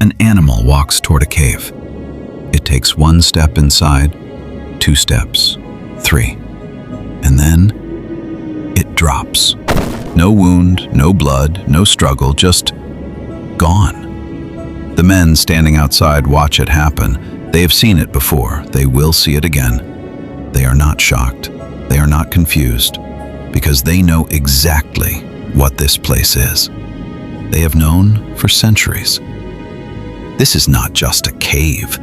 An animal walks toward a cave. It takes one step inside, 2 steps, 3, and then it drops. No wound, no blood, no struggle, just gone. The men standing outside watch it happen. They have seen it before. They will see it again. They are not shocked. They are not confused, because they know exactly what this place is. They have known for centuries. This is not just a cave.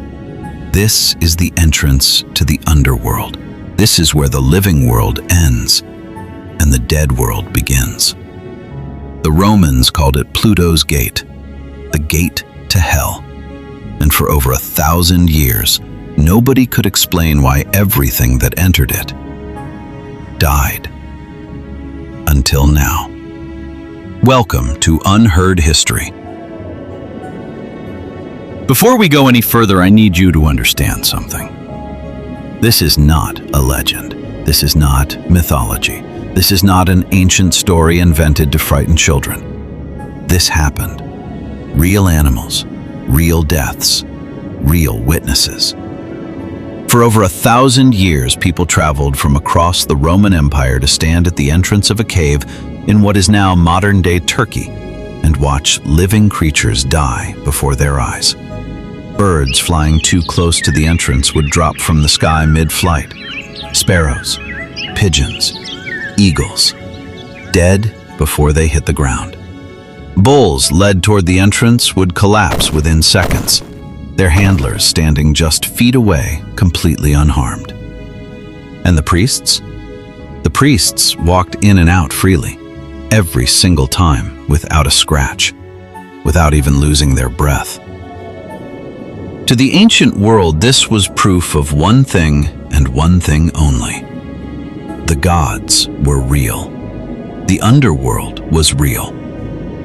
This is the entrance to the underworld. This is where the living world ends and the dead world begins. The Romans called it Pluto's Gate, the gate to hell. And for over 1,000 years, nobody could explain why everything that entered it died. Until now. Welcome to Unheard History. Before we go any further, I need you to understand something. This is not a legend. This is not mythology. This is not an ancient story invented to frighten children. This happened. Real animals, real deaths, real witnesses. For over 1,000 years, people traveled from across the Roman Empire to stand at the entrance of a cave in what is now modern-day Turkey and watch living creatures die before their eyes. Birds flying too close to the entrance would drop from the sky mid-flight. Sparrows, pigeons, eagles, dead before they hit the ground. Bulls led toward the entrance would collapse within seconds, their handlers standing just feet away, completely unharmed. And the priests? The priests walked in and out freely, every single time without a scratch, without even losing their breath. To the ancient world, this was proof of one thing and one thing only. The gods were real. The underworld was real.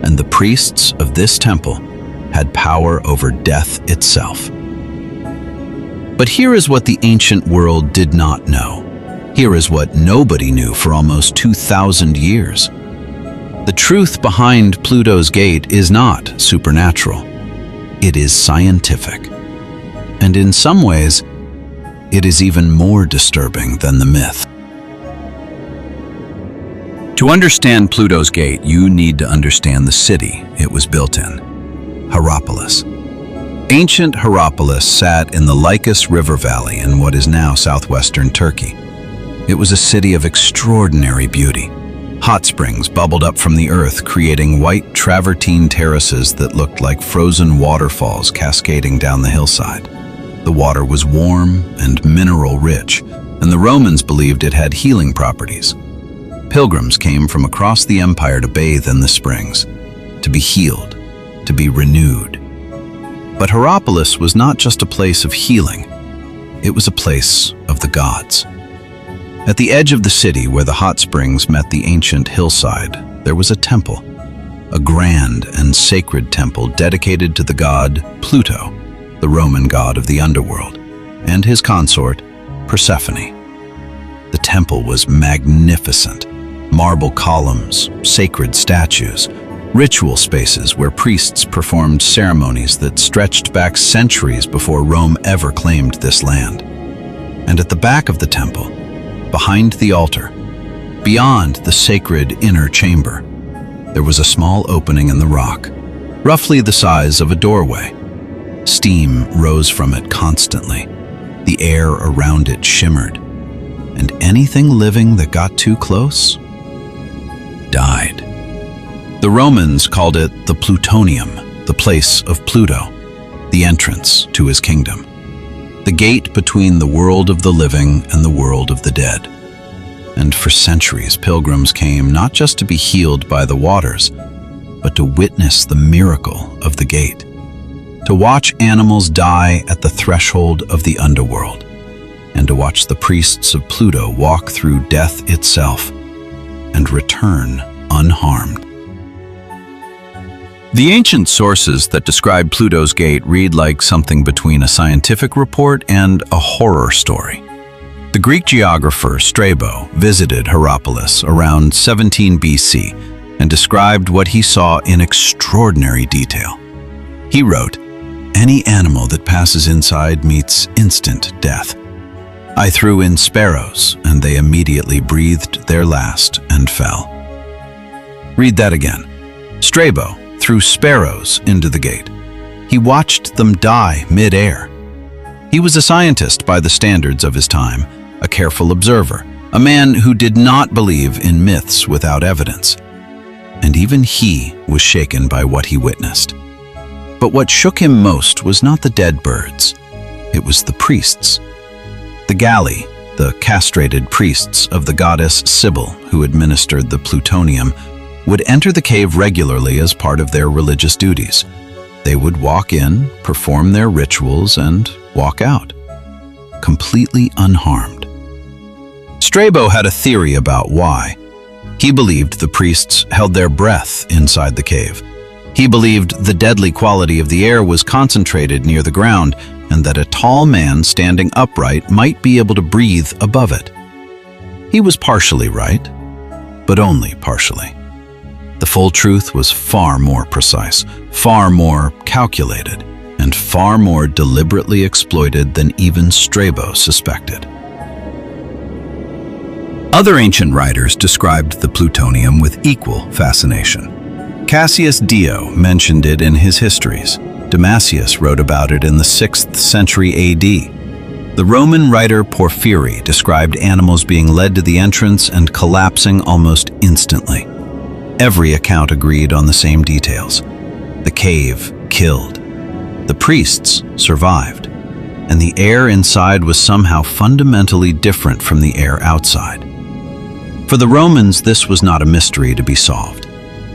And the priests of this temple had power over death itself. But here is what the ancient world did not know. Here is what nobody knew for almost 2,000 years. The truth behind Pluto's Gate is not supernatural. It is scientific. And in some ways, it is even more disturbing than the myth. To understand Pluto's Gate, you need to understand the city it was built in, Hierapolis. Ancient Hierapolis sat in the Lycus River Valley in what is now southwestern Turkey. It was a city of extraordinary beauty. Hot springs bubbled up from the earth, creating white travertine terraces that looked like frozen waterfalls cascading down the hillside. The water was warm and mineral-rich, and the Romans believed it had healing properties. Pilgrims came from across the empire to bathe in the springs, to be healed, to be renewed. But Hierapolis was not just a place of healing. It was a place of the gods. At the edge of the city, where the hot springs met the ancient hillside, there was a temple, a grand and sacred temple dedicated to the god Pluto, the Roman god of the underworld, and his consort, Persephone. The temple was magnificent. Marble columns, sacred statues, ritual spaces where priests performed ceremonies that stretched back centuries before Rome ever claimed this land. And at the back of the temple, behind the altar, beyond the sacred inner chamber, there was a small opening in the rock, roughly the size of a doorway. Steam rose from it constantly. The air around it shimmered, and anything living that got too close died. The Romans called it the Plutonium, the place of Pluto, the entrance to his kingdom, the gate between the world of the living and the world of the dead. And for centuries, pilgrims came not just to be healed by the waters, but to witness the miracle of the gate, to watch animals die at the threshold of the underworld, and to watch the priests of Pluto walk through death itself and return unharmed. The ancient sources that describe Pluto's Gate read like something between a scientific report and a horror story. The Greek geographer Strabo visited Hierapolis around 17 BC and described what he saw in extraordinary detail. He wrote, Any animal that passes inside meets instant death. I threw in sparrows, and they immediately breathed their last and fell. Read that again. Strabo threw sparrows into the gate. He watched them die mid-air. He was a scientist by the standards of his time, a careful observer, a man who did not believe in myths without evidence. And even he was shaken by what he witnessed. But what shook him most was not the dead birds. It was the priests. The Galli, the castrated priests of the goddess Sibyl who administered the plutonium, would enter the cave regularly as part of their religious duties. They would walk in, perform their rituals, and walk out, completely unharmed. Strabo had a theory about why. He believed the priests held their breath inside the cave. He believed the deadly quality of the air was concentrated near the ground, and that a tall man standing upright might be able to breathe above it. He was partially right, but only partially. The full truth was far more precise, far more calculated, and far more deliberately exploited than even Strabo suspected. Other ancient writers described the plutonium with equal fascination. Cassius Dio mentioned it in his histories. Damascius wrote about it in the 6th century AD. The Roman writer Porphyry described animals being led to the entrance and collapsing almost instantly. Every account agreed on the same details. The cave killed. The priests survived. And the air inside was somehow fundamentally different from the air outside. For the Romans, this was not a mystery to be solved.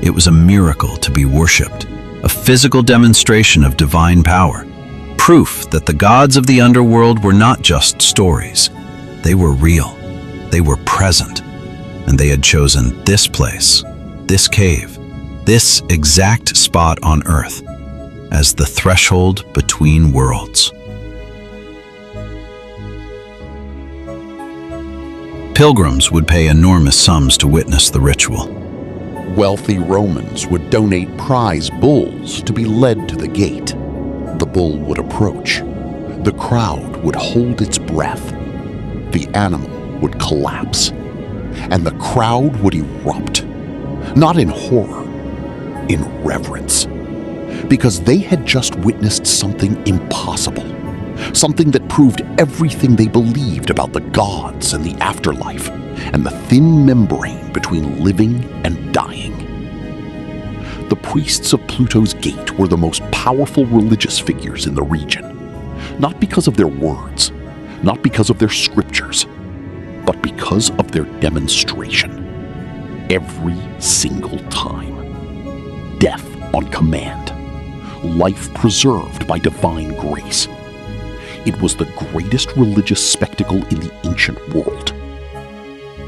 It was a miracle to be worshipped, a physical demonstration of divine power, proof that the gods of the underworld were not just stories. They were real, they were present, and they had chosen this place, this cave, this exact spot on Earth, as the threshold between worlds. Pilgrims would pay enormous sums to witness the ritual. Wealthy Romans would donate prize bulls to be led to the gate. The bull would approach. The crowd would hold its breath. The animal would collapse. And the crowd would erupt. Not in horror, in reverence. Because they had just witnessed something impossible. Something that proved everything they believed about the gods and the afterlife, and the thin membrane between living and dying. The priests of Pluto's gate were the most powerful religious figures in the region, not because of their words, not because of their scriptures, but because of their demonstration. Every single time. Death on command. Life preserved by divine grace. It was the greatest religious spectacle in the ancient world.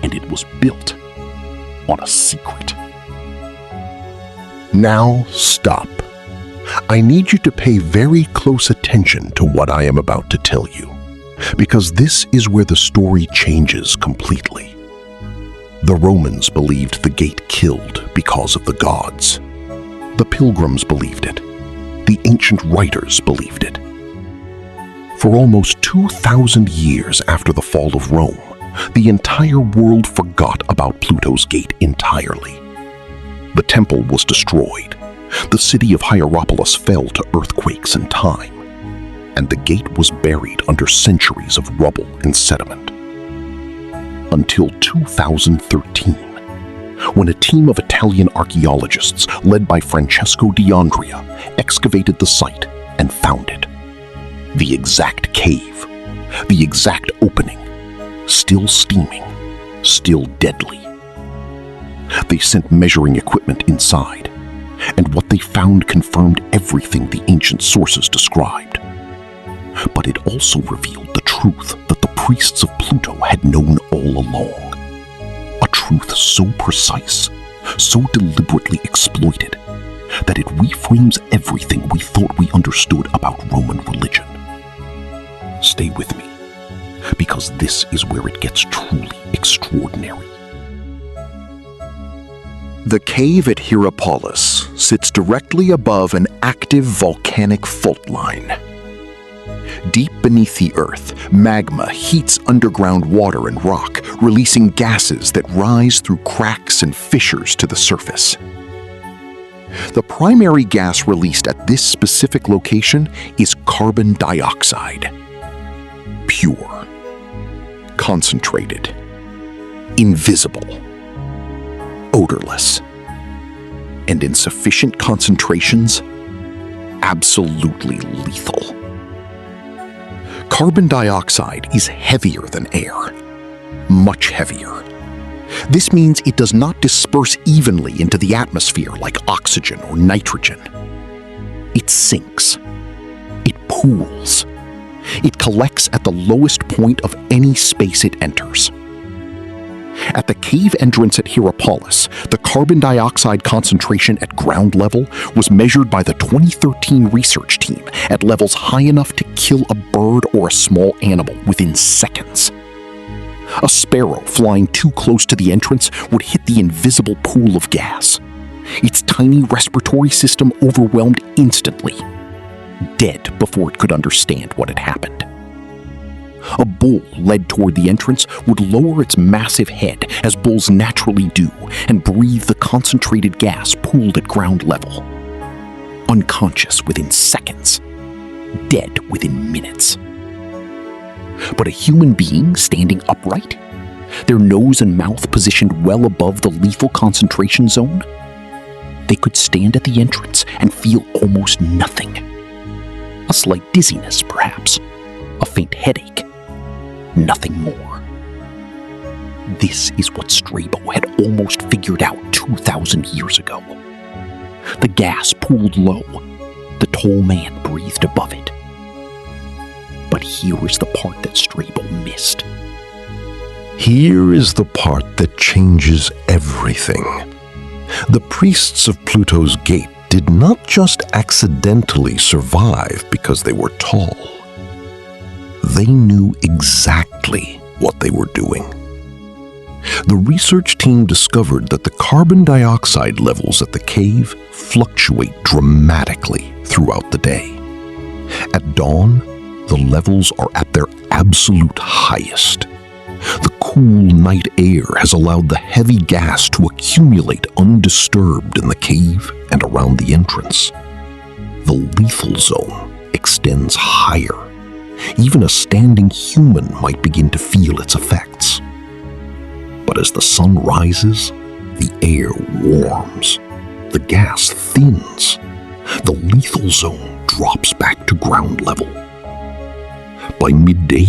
And it was built on a secret. Now stop. I need you to pay very close attention to what I am about to tell you, because this is where the story changes completely. The Romans believed the gate killed because of the gods. The pilgrims believed it. The ancient writers believed it. For almost 2,000 years after the fall of Rome, the entire world forgot about Pluto's gate entirely. The temple was destroyed. The city of Hierapolis fell to earthquakes and time. And the gate was buried under centuries of rubble and sediment. Until 2013, when a team of Italian archaeologists led by Francesco di Andrea excavated the site and found it. The exact cave, the exact opening, still steaming, still deadly. They sent measuring equipment inside, and what they found confirmed everything the ancient sources described. But it also revealed the truth that the priests of Pluto had known all along. A truth so precise, so deliberately exploited, that it reframes everything we thought we understood about Roman religion. Stay with me, because this is where it gets truly extraordinary. The cave at Hierapolis sits directly above an active volcanic fault line. Deep beneath the earth, magma heats underground water and rock, releasing gases that rise through cracks and fissures to the surface. The primary gas released at this specific location is carbon dioxide. Pure, concentrated, invisible, odorless, and in sufficient concentrations, absolutely lethal. Carbon dioxide is heavier than air, much heavier. This means it does not disperse evenly into the atmosphere like oxygen or nitrogen. It sinks. It pools. It collects at the lowest point of any space it enters. At the cave entrance at Hierapolis, the carbon dioxide concentration at ground level was measured by the 2013 research team at levels high enough to kill a bird or a small animal within seconds. A sparrow flying too close to the entrance would hit the invisible pool of gas. Its tiny respiratory system overwhelmed instantly, dead before it could understand what had happened. A bull led toward the entrance would lower its massive head, as bulls naturally do, and breathe the concentrated gas pooled at ground level. Unconscious within seconds, dead within minutes. But a human being standing upright, their nose and mouth positioned well above the lethal concentration zone, they could stand at the entrance and feel almost nothing. A slight dizziness, perhaps, a faint headache. Nothing more. This is what Strabo had almost figured out 2,000 years ago. The gas pooled low. The tall man breathed above it. But here is the part that Strabo missed. Here is the part that changes everything. The priests of Pluto's gate did not just accidentally survive because they were tall. They knew exactly what they were doing. The research team discovered that the carbon dioxide levels at the cave fluctuate dramatically throughout the day. At dawn, the levels are at their absolute highest. The cool night air has allowed the heavy gas to accumulate undisturbed in the cave and around the entrance. The lethal zone extends higher. Even a standing human might begin to feel its effects. But as the sun rises, the air warms, the gas thins, the lethal zone drops back to ground level. By midday,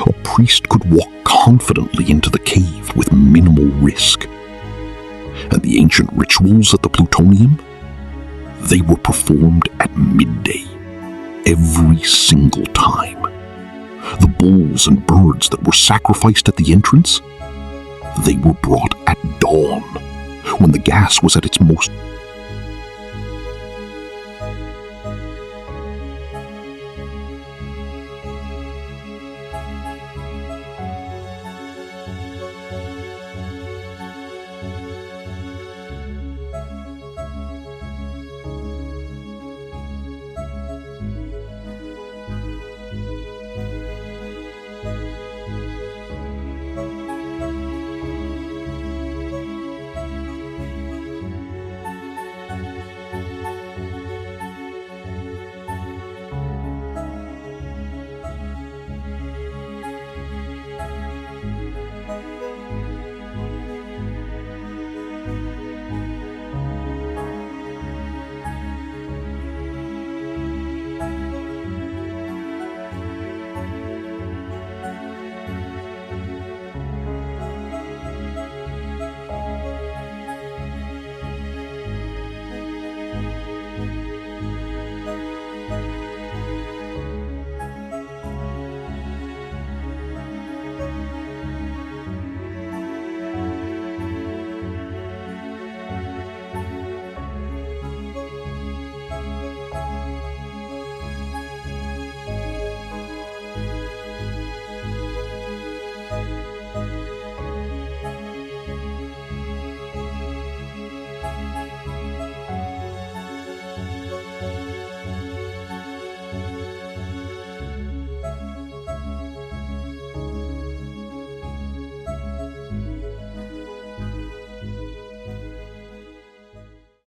a priest could walk confidently into the cave with minimal risk. And the ancient rituals at the plutonium, they were performed at midday, every single time. The bulls and birds that were sacrificed at the entrance, they were brought at dawn, when the gas was at its most